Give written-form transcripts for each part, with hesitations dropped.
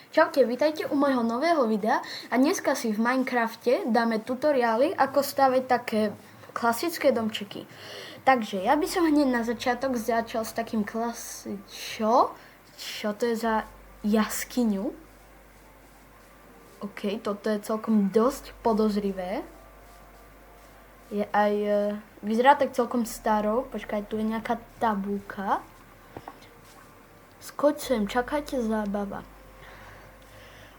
Čaute, vítajte u môjho nového videa a dneska si v Minecrafte dáme tutoriály, ako stavať také klasické domčeky. Takže ja by som hneď na začiatok začal s takým Čo to je za jaskyňu? OK, toto je celkom dosť podozrivé. Je aj, vyzerá tak celkom starou, počkaj, tu je nejaká tabulka. Skoč sem, čakajte zábava.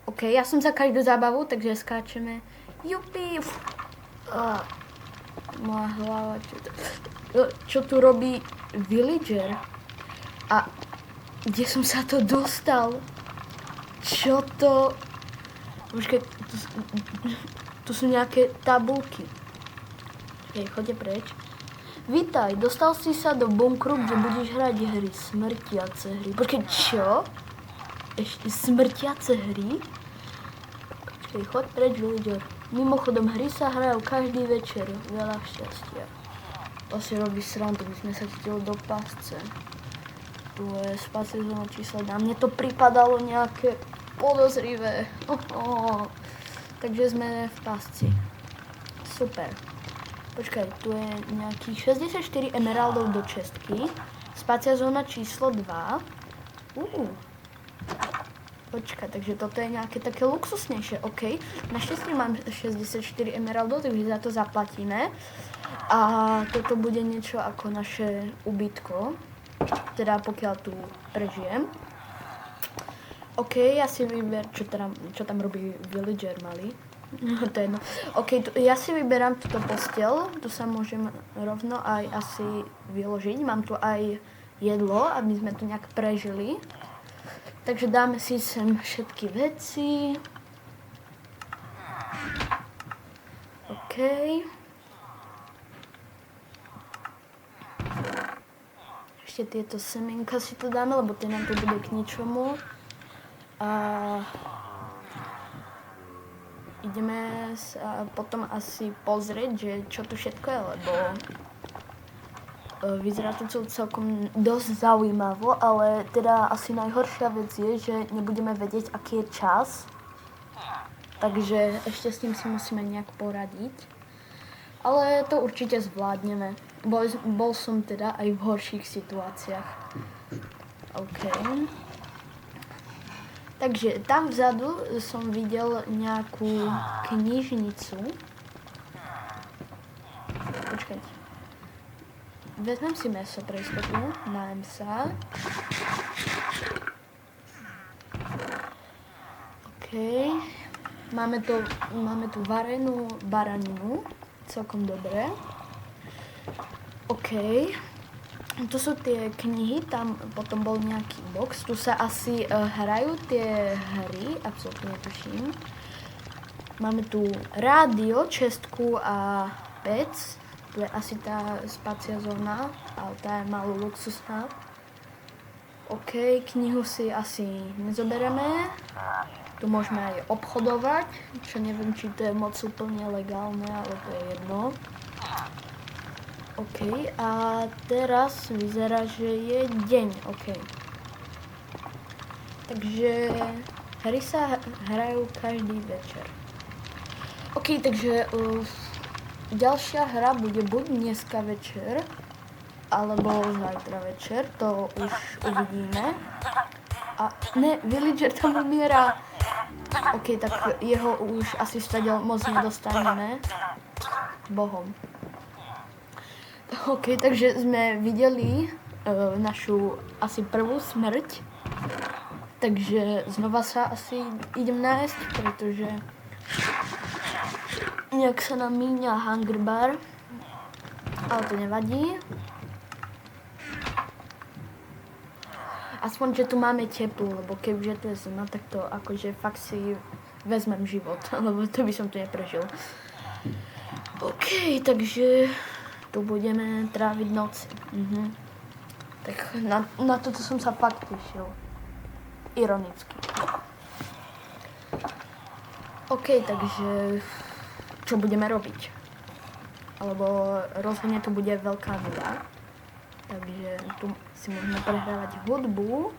OK, ja som za každú zábavu, takže skáčeme. Jupi! Moja hlava, čo tu robí villager? A kde som sa to dostal? Čo to? Počkaj, tu sú nejaké tabulky. Choďte preč. Vítaj, dostal si sa do bunkru, kde budeš hrať hry, smrtiace hry. Počkej, čo? Ešte smrtiace hry? Počkej, choď preč, villager. Mimochodom, hry sa hrajú každý večer. Veľa šťastia. To si robí srandu, my sme sa chytili do pásce. Tu je spacie zóna číslo 2. Mne to pripadalo nejaké podozrivé. Takže sme v pásci. Super. Počkaj, tu je nejakých 64 emeraldov do čestky. Spacia zóna číslo 2. Počkaj, takže toto je nejaké také luxusnejšie, OK. Našťastie mám 64 emeraldov, takže za to zaplatíme. A toto bude niečo ako naše ubytko. Teda pokiaľ tu prežijem. OK, ja si vyber, čo tam robí villager malý. To je jedno. OK, ja si vyberám túto posteľ, tu sa môžem rovno aj asi vyložiť. Mám tu aj jedlo, aby sme tu nejak prežili. Takže dáme si sem všetky veci. OK. Ešte tieto semienka si tu dáme, lebo tie nám to bude k ničomu. A ideme sa potom asi pozrieť, že čo tu všetko je, lebo vyzerá to celkom dosť zaujímavo, ale teda asi najhoršia vec je, že nebudeme vedieť, aký je čas. Takže ešte s tým si musíme nejak poradiť. Ale to určite zvládneme. Bol som teda aj v horších situáciách. OK. Takže tam vzadu som videl nejakú knižnicu. Počkajte. Vezmem si mäso pre istotu, najem sa. OK. Máme tu varenú baraninu. Celkom dobré. OK. Tu sú tie knihy, tam potom bol nejaký box. Tu sa asi hrajú tie hry, absolútne netuším. Máme tu rádio, čestku a pec. Tu je asi tá spacia zóna, ale tá je malo luxusná. OK, knihu si asi nezobereme. Tu môžeme aj obchodovať, čo neviem, či to je moc úplne legálne, ale to je jedno. OK, a teraz vyzerá, že je deň, OK. Takže hry sa hrajú každý večer. OK, takže ďalšia hra bude buď dneska večer, alebo zajtra večer, to už uvidíme. A ne, villager tam umiera. OK, tak jeho už asi stadiaľ moc nedostaneme. Bohom. OK, takže sme videli našu asi prvú smrť. Takže znova sa asi idem nájsť, pretože nejak sa nám míňa hunger bar, ale to nevadí. Aspoň, že tu máme teplo, lebo kebyže to je zima, tak to akože fakt si vezmem život, lebo to by som tu neprežil. OK, takže tu budeme tráviť noci. Tak na toto som sa fakt tešil. Ironicky. OK, takže čo budeme robiť? Alebo rozhodne tu bude veľká nuda. Takže tu si môžeme prehrávať hudbu,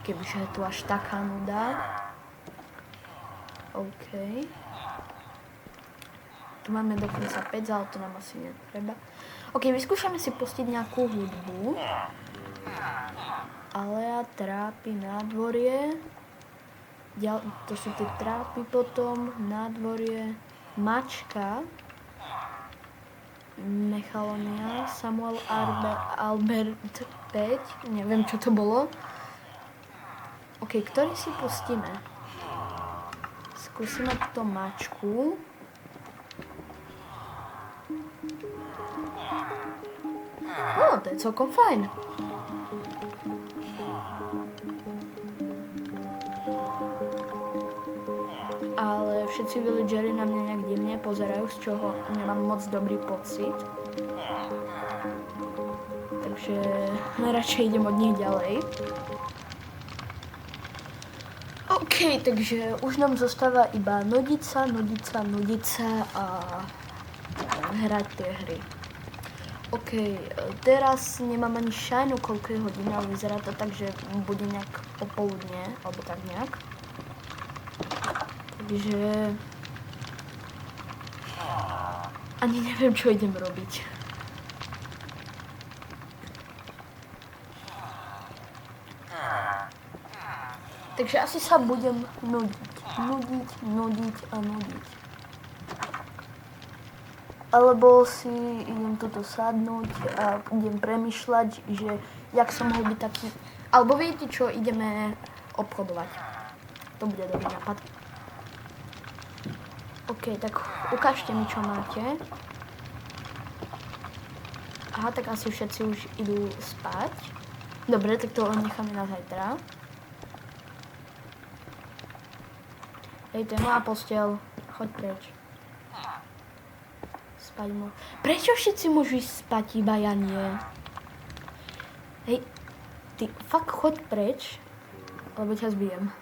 kebyže je tu až taká nuda. OK. Tu máme dokonca 5, ale to nám asi netreba. OK, vyskúšame si pustiť nejakú hudbu. Alea, trápy, nádvorie. To sú tie trápy potom, nádvorie, mačka, Mechalonia, Samuel Albert 5, neviem čo to bolo. OK, ktorý si pustíme? Skúsime túto mačku. To je celkom fajn. Ale všetci villageri na mňa nejak divne pozerajú, z čoho nemám moc dobrý pocit. Takže radšej idem od nich ďalej. OK, takže už nám zostáva iba nudiť sa a hrať tie hry. OK, teraz nemám ani šajnu, koľko je hodín, ale vyzerá to tak, že bude nejak popoludne, alebo tak nejak. Takže ani neviem, čo idem robiť. Takže asi sa budem nudiť. Alebo si idem toto sadnúť a idem premýšľať, že jak som mohol byť taký... Alebo viete čo, ideme obchodovať. To bude dobrý nápad. OK, tak ukážte mi, čo máte. Aha, tak asi všetci už idú spať. Dobre, tak to necháme na zajtra. Hej, to je moja posteľ. Choď preč. Spať môžu. Prečo všetci môžu ísť spať, iba ja nie? Hej, ty fakt choď preč, lebo ťa zbijem.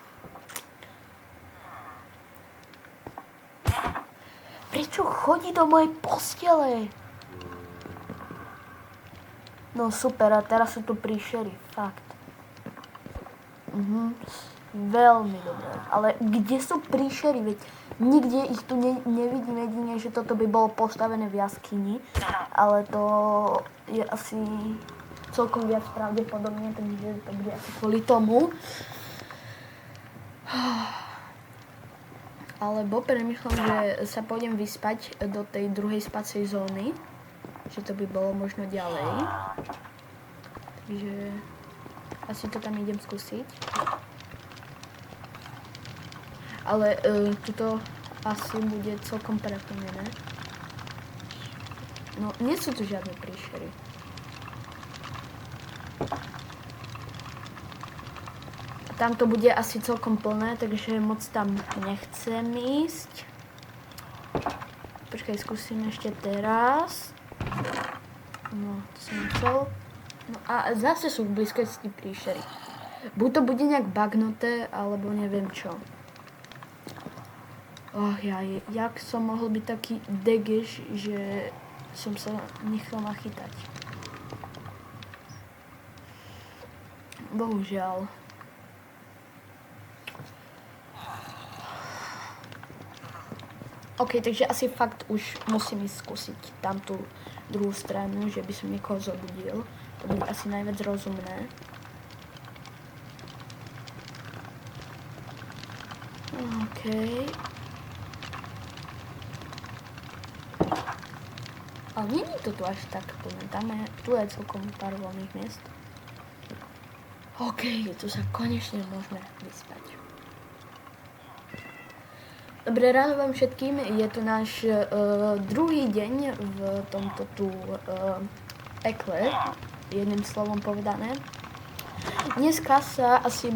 Prečo chodí do mojej postele? No super, a teraz sú tu príšery, fakt. Veľmi dobré. Ale kde sú príšery? Veď nikde ich tu nevidím, jedine, že toto by bolo postavené v jaskyni. Ale to je asi celkom viac pravdepodobne, takže to bude asi kvôli tomu. Alebo premýšľam, že sa pôjdem vyspať do tej druhej spacej zóny. Že to by bolo možno ďalej. Takže asi to tam idem skúsiť. Ale tuto asi bude celkom preplnené. No, nie sú tu žiadne príšery. Tam to bude asi celkom plné, takže moc tam nechcem ísť. Počkaj, skúsim ešte teraz. No, to som chcel. No a zase sú v blízkosti príšery. Buď to bude nejak bagnuté, alebo neviem čo. Jak som mohol byť taký degeš, že som sa nechal nachytať. Bohužiaľ. OK, takže asi fakt už musím ísť skúsiť tam tú druhú stranu, že by som niekoho zobudil. To bude asi najviac rozumné. OK. Ale nie je to tu až tak plné. Tu je celkom pár voľných miest. OK, tu sa konečne môžeme vyspať. Dobre, ráno vám všetkým. Je to náš druhý deň v tomto tu pekle, jedným slovom povedané. Dneska sa asi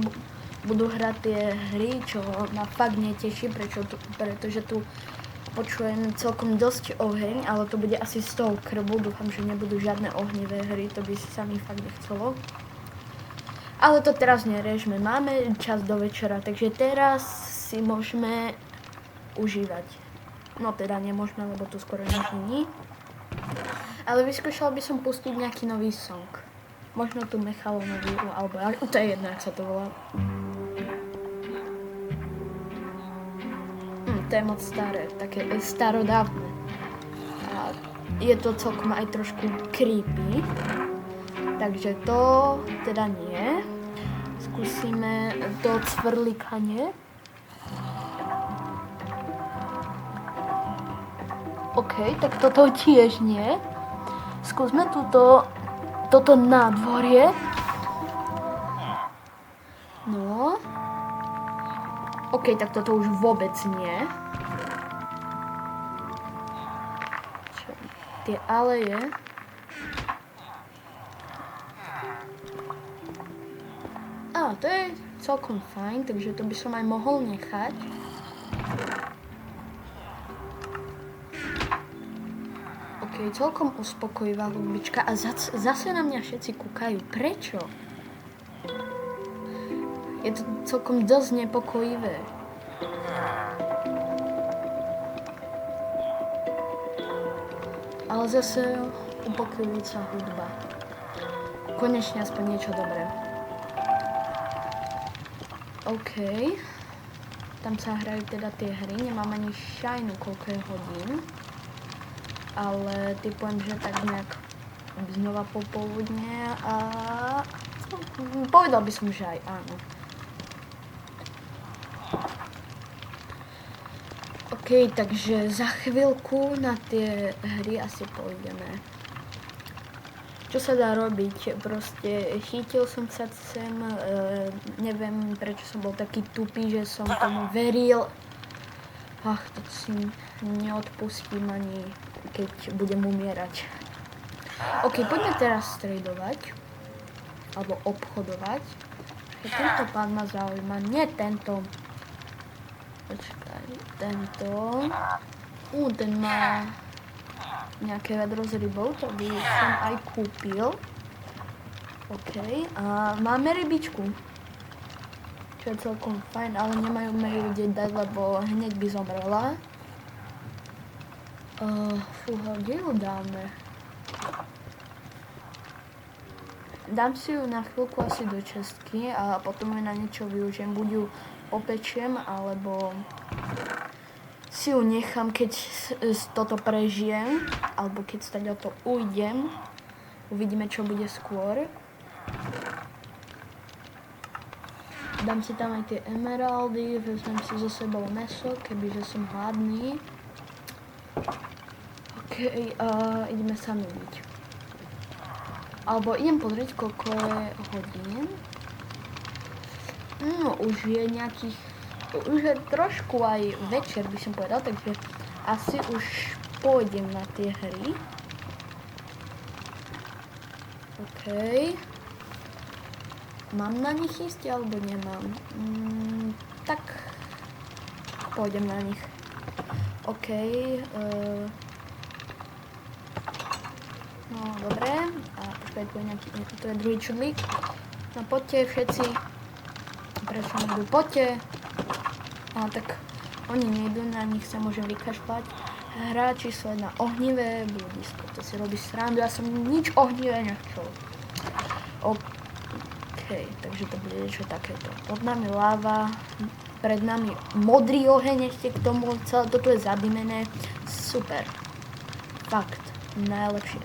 budú hrať tie hry, čo ma fakt neteší, pretože tu počujem celkom dosť oheň, ale to bude asi s tou krvou. Dúfam, že nebudú žiadne ohnivé hry, to by sa mi fakt nechcelo. Ale to teraz neriežme, máme čas do večera, takže teraz si môžeme užívať. No teda nemôžeme, lebo tu skoro nič není. Ale vyskúšal by som pustiť nejaký nový song. Možno tu Mechalonovú, alebo to je jedno, jak sa to volá. to je moc staré, také starodávne. A je to celkom aj trošku creepy. Takže to teda nie. Skúsime to cvrlikanie. OK, tak toto tiež nie. Skúsme toto nádvorie. No. OK, tak toto už vôbec nie. Čo? Tie aleje. To je celkom fajn, takže to by som aj mohol nechať. OK, celkom uspokojivá hudbička a zase na mňa všetci kúkajú. Prečo? Je to celkom dosť nepokojivé. Ale zase upokojujúca hudba. Konečne aspoň niečo dobré. OK. Tam sa hrajú teda tie hry. Nemám ani šajnu, koľko je hodín. Ale typujem, že tak nejak znova popoludne a... Povedal by som, že aj áno. OK, takže za chvíľku na tie hry asi pôjdeme. Čo sa dá robiť? Proste chytil som sa sem, neviem prečo som bol taký tupý, že som tomu veril. Ach, to si neodpustím ani keď budem umierať. OK, poďme teraz tradovať. Alebo obchodovať. Tento pán ma zaujíma, nie tento. Počkaj, tento. Ten má nejaké vedro s rybou, to by som aj kúpil. OK, a máme rybičku. Čo je celkom fajn, ale nemajú mi ju kde dať, lebo hneď by zomrela. Fúha, kde ju dáme? Dám si ju na chvíľku asi do čestky a potom ju na niečo využijem. Buď ju opečiem, alebo si ju nechám, keď toto prežijem, alebo keď stať o to ujdem. Uvidíme, čo bude skôr. Dám si tam aj tie emeraldy, vezmem si so sebou mäso, kebyže som hladný. OK, ideme sa nudiť. Alebo idem pozrieť, koľko je hodín. No, už je nejakých... Už je trošku aj večer, by som povedal, takže asi už pôjdem na tie hry. OK. Mám na nich ísť, alebo nemám? Tak pôjdem na nich. OK. No, dobre. A počkaj, tu je druhý čudlík. No, poďte všetci. Prečo nejdu? Poďte. Tak oni nejdu, na nich sa môžem vykašľať. Hráči sú na ohnivé bludisko. To si robí srandu, ja som nič ohnivé nechcel. OK, takže to bude niečo takéto. Pod nami láva, pred nami modrý oheň, ešte k tomu celé toto je zadimené. Super. Fakt, najlepšie.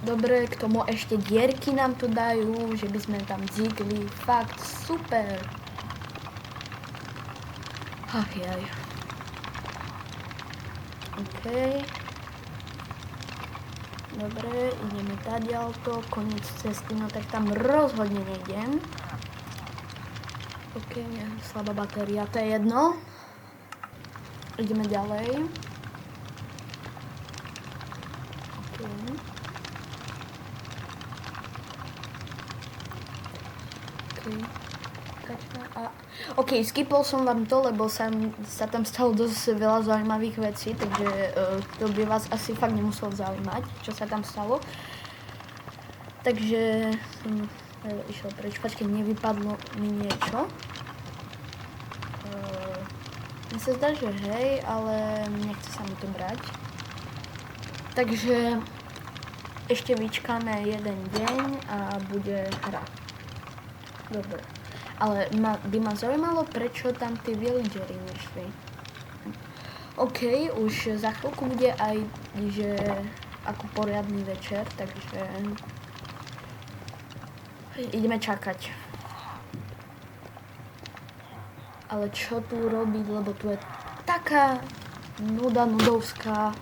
Dobre, k tomu ešte dierky nám tu dajú, že by sme tam dzikli. Fakt, super. Ach jaj. OK. Dobre, ideme tadiaľto, koniec cesty, no tak tam rozhodne nejdem. OK, slabá batéria, to je jedno. Ideme ďalej. OK. OK, skipol som vám to, lebo sa tam stalo dosť veľa zaujímavých vecí, takže to by vás asi fakt nemuselo zaujímať, čo sa tam stalo. Takže som išiel preč, počkej, nevypadlo mi niečo. Mne sa zdá, že hej, ale nechce sa mi to brať. Takže ešte vyčkáme jeden deň a bude hra. Dobre. Ale by ma zaujímalo, prečo tam tí villagery nešli. OK, už za chvíľku bude aj, že ako poriadny večer, takže ideme čakať. Ale čo tu robiť, lebo tu je taká nuda nudovská,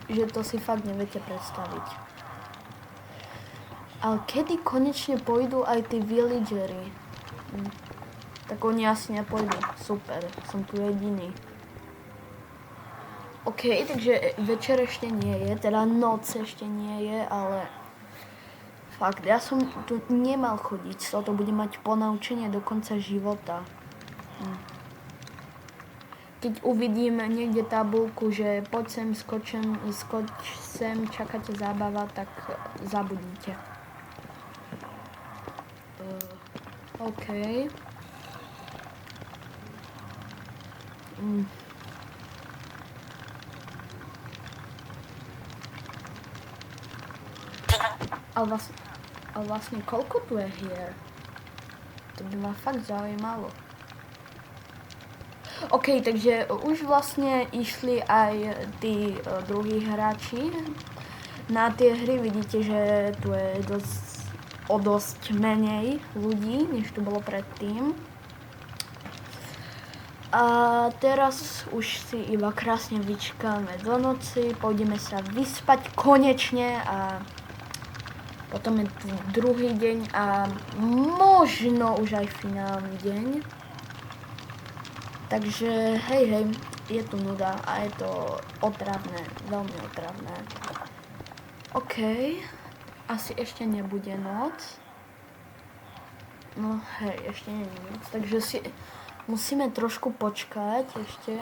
že to si fakt neviete predstaviť. Ale kedy konečne pôjdu aj tí villagery? Tak oni asi nepôjdu. Super, som tu jediný. OK, takže večer ešte nie je, teda noc ešte nie je, ale fakt, ja som tu nemal chodiť, to bude mať ponaučenie do konca života. Keď uvidím niekde tabuľku, že poď sem, skoč sem, čakáte zábava, tak zabudnite. OK. Ale vlastne koľko tu je hier? To by ma fakt zaujímalo. OK, takže už vlastne išli aj tí druhí hráči na tie hry. Vidíte, že tu je dosť menej ľudí, než tu bolo predtým. A teraz už si iba krásne vyčkáme do noci, pôjdeme sa vyspať konečne a potom je druhý deň a možno už aj finálny deň. Takže hej, je tu nuda a je to otravné, veľmi otravné. OK, asi ešte nebude noc. No hej, ešte nie je noc, takže si musíme trošku počkať ešte.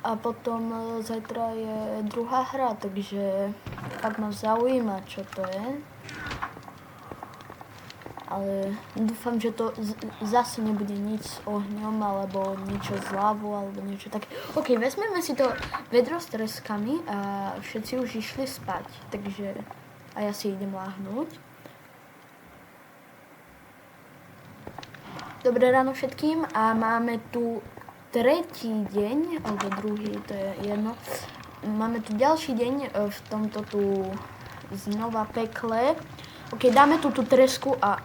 A potom zajtra je druhá hra, takže tak ma zaujíma, čo to je. Ale dúfam, že to zase nebude nič s ohňom, alebo niečo z lávu, alebo niečo také. OK, vezmeme si to vedro s treskami a všetci už išli spať, takže a ja si idem láhnuť. Dobré ráno všetkým a máme tu tretí deň, alebo druhý, to je jedno. Máme tu ďalší deň v tomto tu znova pekle. OK, dáme tu tú tresku a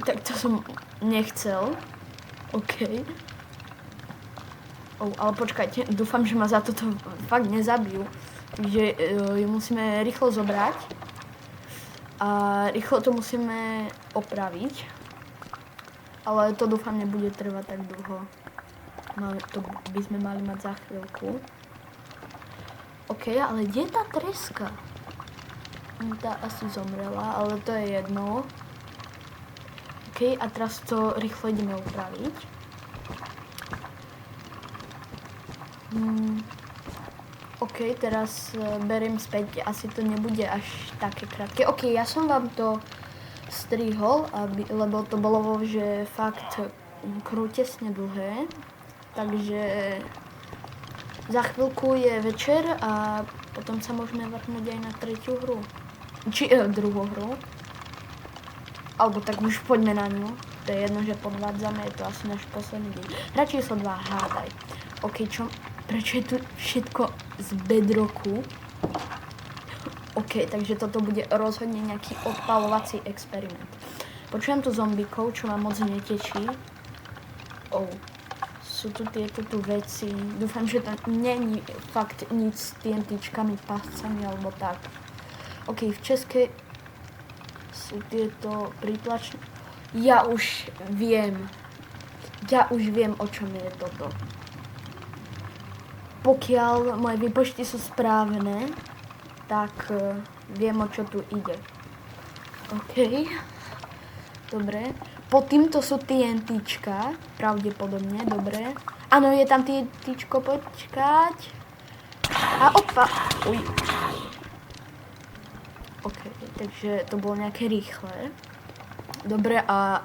tak to som nechcel. OK. Ale počkajte, dúfam, že ma za toto fakt nezabijú. Takže ju musíme rýchlo zobrať. A rýchlo to musíme opraviť. Ale to dúfam nebude trvať tak dlho. To by sme mali mať za chvíľku. OK, ale kde je tá treska? Tá asi zomrela, ale to je jedno. OK, a teraz to rýchlo ideme upraviť. OK, teraz beriem späť, asi to nebude až také krátke. OK, ja som vám to strihol, lebo to bolo že fakt krútesne dlhé. Takže za chvíľku je večer a potom sa môžeme vrhnúť aj na tretiu hru. Či druhú hru. Alebo tak už poďme na ňu. To je jedno, že podvádzame, je to asi náš posledný deň. Hra číslo 2, hádaj. OK, prečo je tu všetko z bedrocku? OK, takže toto bude rozhodne nejaký odpalovací experiment. Počujem tu zombíkov, čo ma moc netečí. Sú tu tieto veci. Dúfam, že to není fakt nic s TNTčkami, páscami alebo tak. OK, v českej sú tieto príplačné. Ja už viem, o čom je toto. Pokiaľ moje výpočty sú správne, tak viem, o čo tu ide. OK, dobre. Pod týmto sú TNTčka, pravdepodobne, dobre. Áno, je tam TNTčko, počkať. A opa, OK, takže to bolo nejaké rýchle. Dobre a...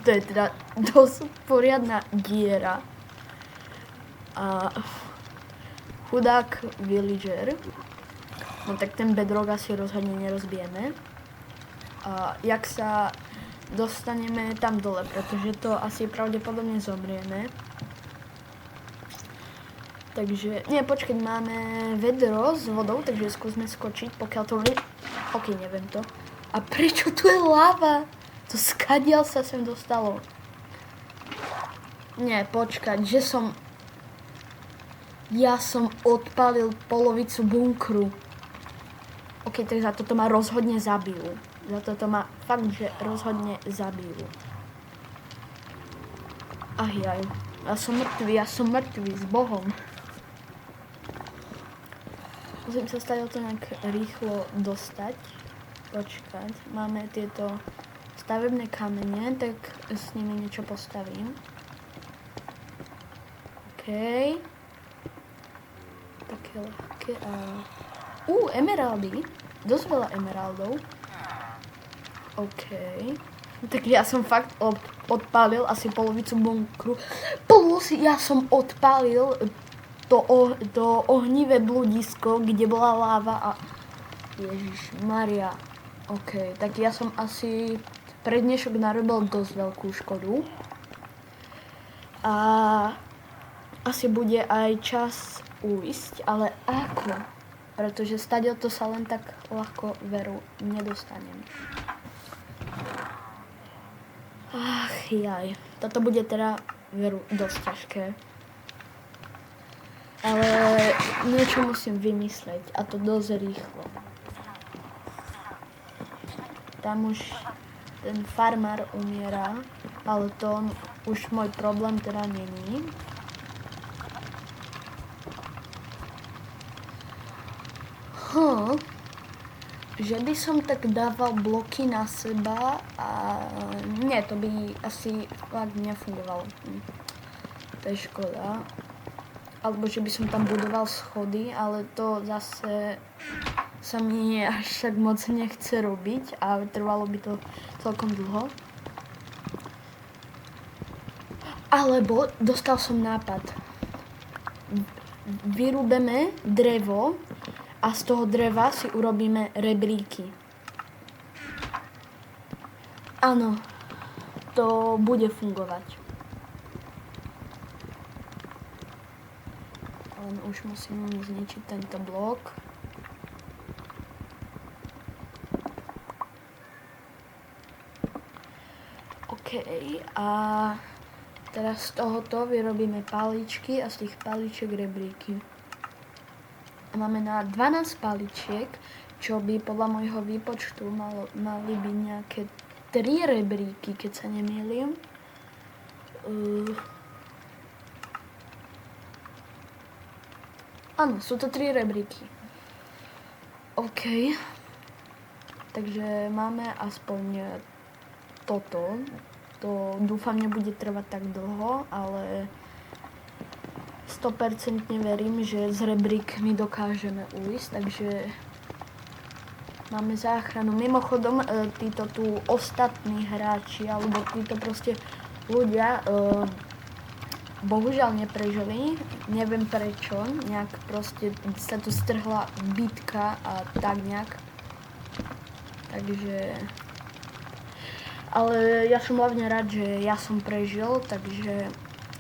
to je teda dosť poriadna diera. A... chudák villager. No tak ten bedrock asi rozhodne nerozbijeme. A jak sa dostaneme tam dole, pretože to asi pravdepodobne zomrieme. Takže, nie, počkať, máme vedro s vodou, takže skúsme skočiť, pokiaľ to... Ok, neviem to. A prečo tu je lava? To skadiaľ sa sem dostalo. Nie, počkať, že som... Ja som odpálil polovicu bunkru. Ok, tak za toto ma rozhodne zabijú. Za toto ma fakt, že rozhodne zabijú. Ach jaj, ja som mŕtvý s Bohom. Musím sa stať o to nejak rýchlo dostať. Počkať, máme tieto stavebné kamene, tak s nimi niečo postavím. OK. Také ľahké a... emeraldy. Dosť veľa emeraldov. OK. Tak ja som fakt odpálil asi polovicu bunkru. Plus ja som odpálil to ohnivé bludisko, kde bola láva a... Ježišmaria. OK, tak ja som asi pre dnešok narobil dosť veľkú škodu. A asi bude aj čas ujsť, ale ako? Pretože stadiaľ to sa len tak ľahko veru nedostanem. Ach jaj, toto bude teda veru dosť ťažké. Ale niečo musím vymysleť a to dosť rýchlo. Tam už ten farmár umiera, ale to už môj problém teda není. Že by som tak dával bloky na seba a nie, to by asi fakt nefungovalo. To je škoda. Alebo že by som tam budoval schody, ale to zase sa mi až tak moc nechce robiť a trvalo by to celkom dlho. Alebo dostal som nápad. Vyrúbeme drevo a z toho dreva si urobíme rebríky. Áno, to bude fungovať. Len už musím zničiť tento blok. OK, a teraz z tohoto vyrobíme paličky a z tých paličiek rebríky. A máme na 12 paličiek, čo by podľa môjho výpočtu mali byť nejaké 3 rebríky, keď sa nemýlim. Áno, sú to 3 rebríky. OK. Takže máme aspoň toto. To dúfam nebude trvať tak dlho, ale 100% verím, že s rebríkmi dokážeme ujsť, takže máme záchranu. Mimochodom, títo tu ostatní hráči, alebo títo proste ľudia, bohužiaľ neprežili, neviem prečo, nejak proste sa tu strhla bitka a tak nejak. Takže... Ale ja som hlavne rád, že ja som prežil, takže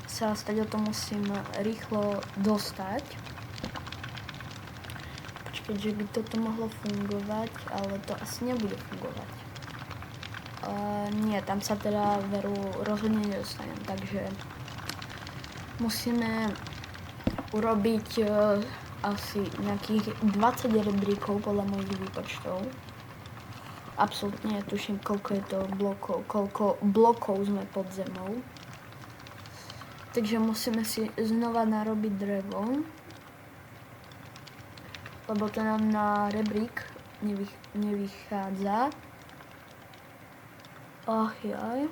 sa stať o to musím rýchlo dostať. Počkať, že by toto mohlo fungovať, ale to asi nebude fungovať. Nie, tam sa teda veru rozhodne nedostanem, takže musíme urobiť asi nejakých 20 rebríkov podľa mojich výpočtov. Absolútne netuším, koľko je to blokov, koľko blokov sme pod zemou. Takže musíme si znova narobiť drevo, lebo to nám na rebrík nevychádza. Ach jaj.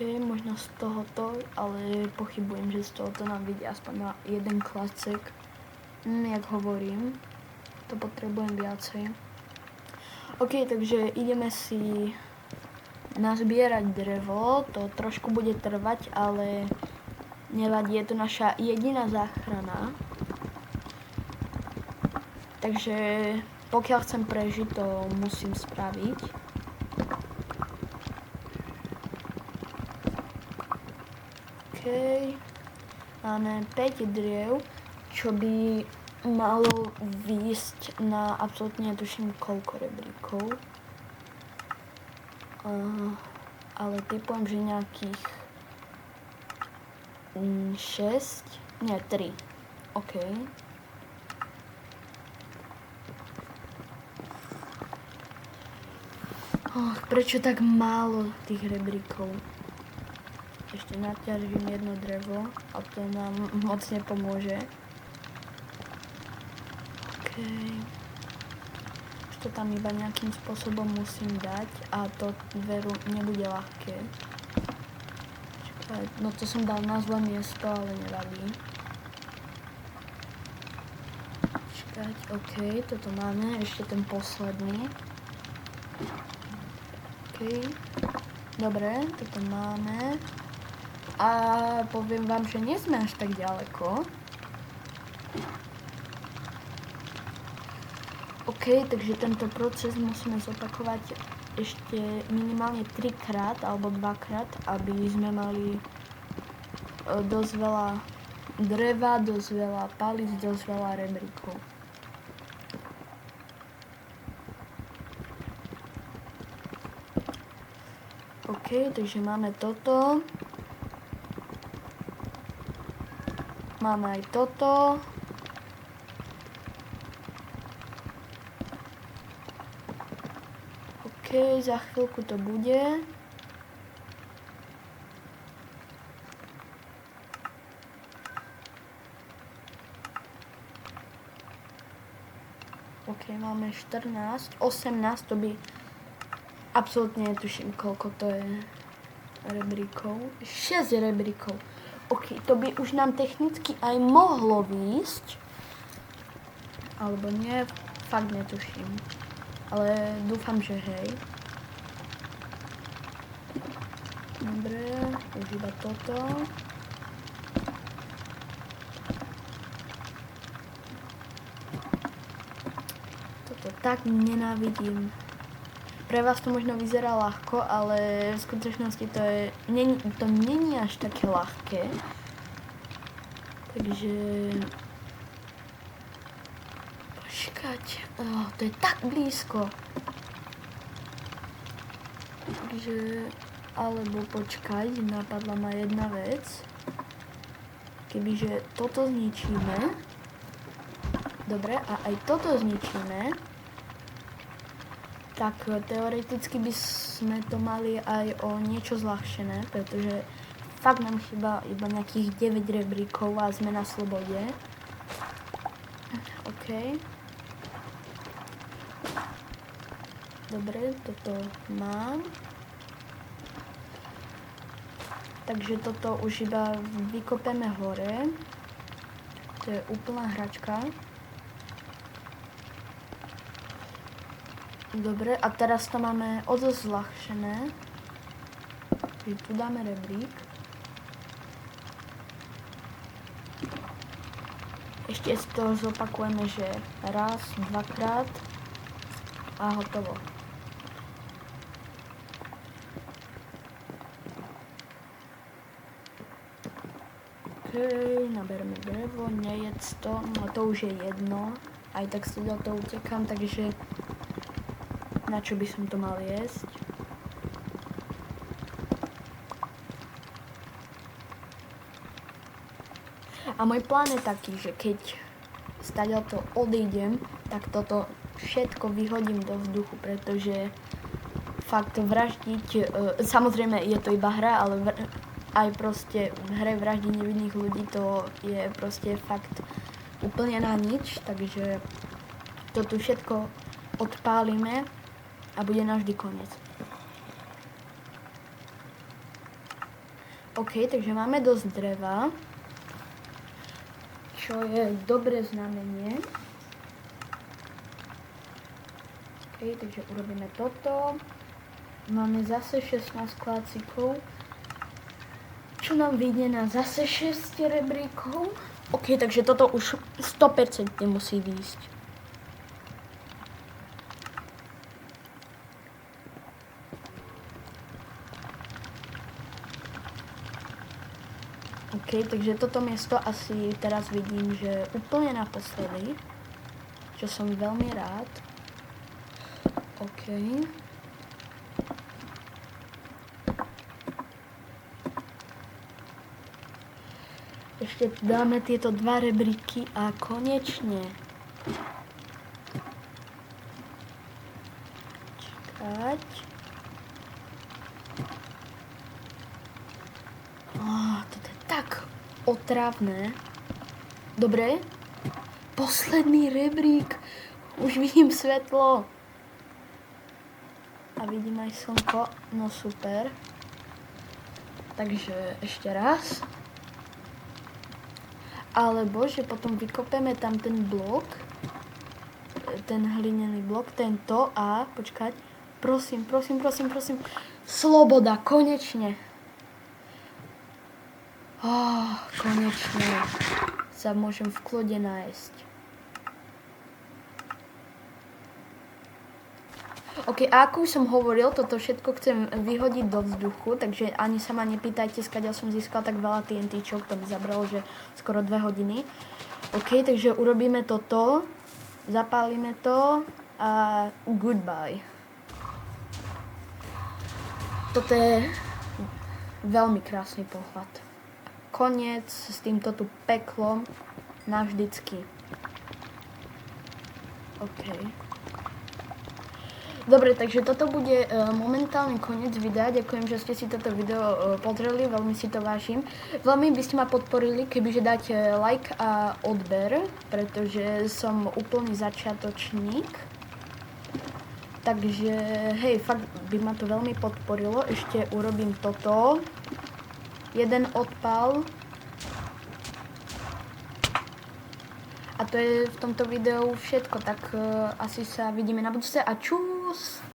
Možno z tohoto, ale pochybujem, že z tohoto nám vidie aspoň na jeden klacek. Jak hovorím, to potrebujem viacej. OK, takže ideme si nazbierať drevo, to trošku bude trvať, ale nevadí, je to naša jediná záchrana. Takže pokiaľ chcem prežiť, to musím spraviť. OK. Máme 5 driev, čo by malo výjsť na absolútne tuším koľko rebríkov. Ale typujem, že nejakých 6, nie 3. OK. Prečo tak málo tých rebríkov? Ešte naťažím jedno drevo a to nám moc nepomôže. OK. To tam iba nejakým spôsobom musím dať a to veru nebude ľahké. Čakaj, no to som dal na zlé miesto, ale nevadí. Čakať, OK, toto máme, ešte ten posledný. OK, dobre, toto máme. A poviem vám, že nie sme až tak ďaleko. OK, takže tento proces musíme zopakovať ešte minimálne 3-krát alebo 2-krát, aby sme mali dosť veľa dreva, dosť veľa palíc, dosť veľa rebríkov. OK, takže máme toto. Máme aj toto. OK, za chvíľku to bude. OK, máme 14, 18, to by absolútne netuším, koľko to je rebríkov. 6 rebríkov. OK, to by už nám technicky aj mohlo výjsť. Alebo nie, fakt netuším. Ale dúfam, že hej. Dobre, už iba toto. Toto tak nenávidím. Pre vás to možno vyzerá ľahko, ale v skutočnosti to není až také ľahké. Takže... Počkať, to je tak blízko. Takže... Alebo počkať, napadla ma jedna vec. Kebyže toto zničíme... Dobre, a aj toto zničíme... Tak teoreticky by sme to mali aj o niečo zľahčené, pretože fakt nám chýba iba nejakých 9 rebríkov a sme na slobode. OK. Dobre, toto mám. Takže toto už iba vykopeme hore. To je úplná hračka. Dobre, a teraz to máme o dosť zľahčené. Tu dáme rebrík. Ešte z toho zopakujeme, že raz, dvakrát a hotovo. OK, nabereme drevo, nejedz to, no to už je jedno. Aj tak si do toho utekám, takže na čo by som to mal jesť? A môj plán je taký, že keď stadiaľto odídem, tak toto všetko vyhodím do vzduchu, pretože fakt vraždiť, samozrejme je to iba hra, ale aj proste v hre vraždiť nevinných ľudí, to je proste fakt úplne na nič, takže to tu všetko odpálime a bude navždy koniec. OK, takže máme dosť dreva, čo je dobré znamenie. OK, takže urobíme toto. Máme zase 16 klácikov, čo nám vyjde na zase 6 rebríkov. OK, takže toto už 100% musí výjsť. OK, takže toto miesto asi teraz vidím, že úplne naposledy, čo som veľmi rád. OK. Ešte dáme tieto 2 rebríky a konečne. Čakať. Toto je tak otravné. Dobre. Posledný rebrík. Už vidím svetlo. A vidím aj slnko. No super. Takže ešte raz. Alebo že potom vykopeme tam ten blok. Ten hlinený blok. Tento a počkať. Prosím. Sloboda. Konečne. Konečne sa môžem v kľude nájsť. OK, a ako už som hovoril, toto všetko chcem vyhodiť do vzduchu, takže ani sa ma nepýtajte, skadiaľ som získal tak veľa TNTčok, to by zabralo, že skoro 2 hodiny. OK, takže urobíme toto, zapálime to a goodbye. Toto je veľmi krásny pohľad. Koniec s týmto tu peklom navždycky. OK. Dobre, takže toto bude momentálny koniec videa. Ďakujem, že ste si toto video pozreli, veľmi si to vážim. Veľmi by ste ma podporili, kebyže dáte like a odber, pretože som úplný začiatočník. Takže, hej, fakt by ma to veľmi podporilo. Ešte urobím toto. Jeden odpal. A to je v tomto videu všetko, tak asi sa vidíme na budúce a čus!